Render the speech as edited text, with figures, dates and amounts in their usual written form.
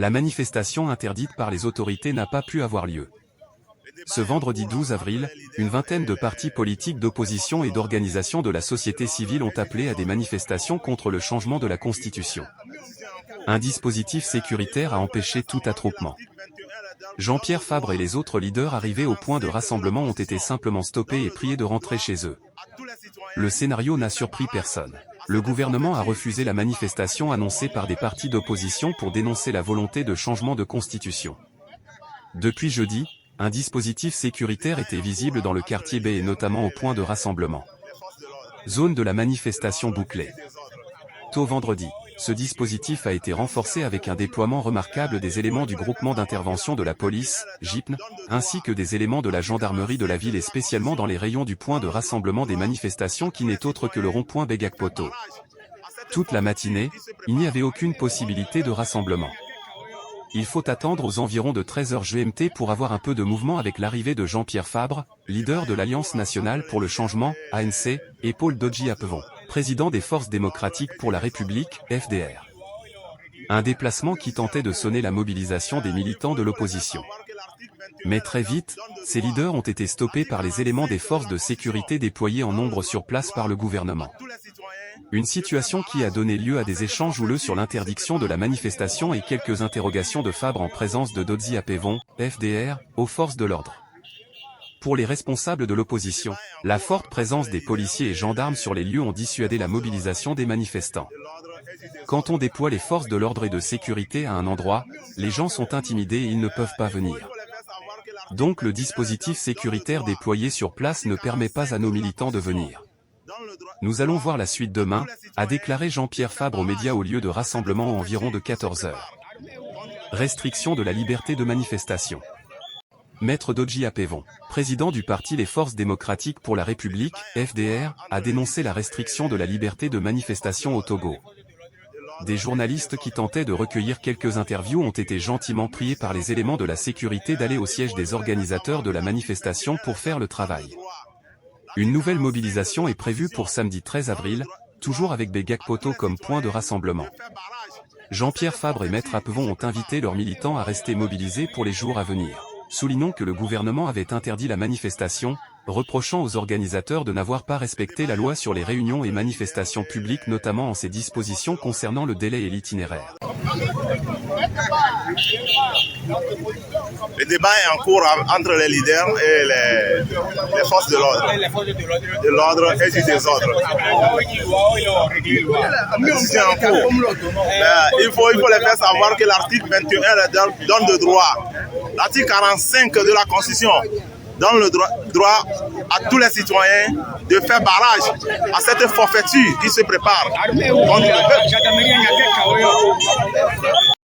la manifestation interdite par les autorités n'a pas pu avoir lieu. Ce vendredi 12 avril, une vingtaine de partis politiques d'opposition et d'organisations de la société civile ont appelé à des manifestations contre le changement de la Constitution. Un dispositif sécuritaire a empêché tout attroupement. Jean-Pierre Fabre et les autres leaders arrivés au point de rassemblement ont été simplement stoppés et priés de rentrer chez eux. Le scénario n'a surpris personne. Le gouvernement a refusé la manifestation annoncée par des partis d'opposition pour dénoncer la volonté de changement de constitution. Depuis jeudi, un dispositif sécuritaire était visible dans le quartier B et notamment au point de rassemblement. Zone de la manifestation bouclée. Tôt vendredi, ce dispositif a été renforcé avec un déploiement remarquable des éléments du groupement d'intervention de la police, GIPN, ainsi que des éléments de la gendarmerie de la ville et spécialement dans les rayons du point de rassemblement des manifestations qui n'est autre que le rond-point Begak-Poto. Toute la matinée, il n'y avait aucune possibilité de rassemblement. Il faut attendre aux environs de 13h GMT pour avoir un peu de mouvement avec l'arrivée de Jean-Pierre Fabre, leader de l'Alliance nationale pour le changement, ANC, et Paul Dodji-Apevon, président des Forces démocratiques pour la République, FDR. Un déplacement qui tentait de sonner la mobilisation des militants de l'opposition. Mais très vite, ces leaders ont été stoppés par les éléments des forces de sécurité déployés en nombre sur place par le gouvernement. Une situation qui a donné lieu à des échanges houleux sur l'interdiction de la manifestation et quelques interrogations de Fabre en présence de Dodji-Apevon, FDR, aux forces de l'ordre. Pour les responsables de l'opposition, la forte présence des policiers et gendarmes sur les lieux ont dissuadé la mobilisation des manifestants. Quand on déploie les forces de l'ordre et de sécurité à un endroit, les gens sont intimidés et ils ne peuvent pas venir. Donc le dispositif sécuritaire déployé sur place ne permet pas à nos militants de venir. Nous allons voir la suite demain, a déclaré Jean-Pierre Fabre aux médias au lieu de rassemblement à environ de 14h. Restriction de la liberté de manifestation. Maître Dodji-Apevon, président du parti Les Forces démocratiques pour la République, FDR, a dénoncé la restriction de la liberté de manifestation au Togo. Des journalistes qui tentaient de recueillir quelques interviews ont été gentiment priés par les éléments de la sécurité d'aller au siège des organisateurs de la manifestation pour faire le travail. Une nouvelle mobilisation est prévue pour samedi 13 avril, toujours avec Begak-Poto comme point de rassemblement. Jean-Pierre Fabre et Maître Apevon ont invité leurs militants à rester mobilisés pour les jours à venir. Soulignons que le gouvernement avait interdit la manifestation, reprochant aux organisateurs de n'avoir pas respecté la loi sur les réunions et manifestations publiques, notamment en ses dispositions concernant le délai et l'itinéraire. Le débat est en cours entre les leaders et les forces de l'ordre. De l'ordre et du désordre. C'est en cours. Mais il faut les faire savoir que l'article 21 donne le droit. L'article 45 de la Constitution donne le droit à tous les citoyens de faire barrage à cette forfaiture qui se prépare contre le peuple.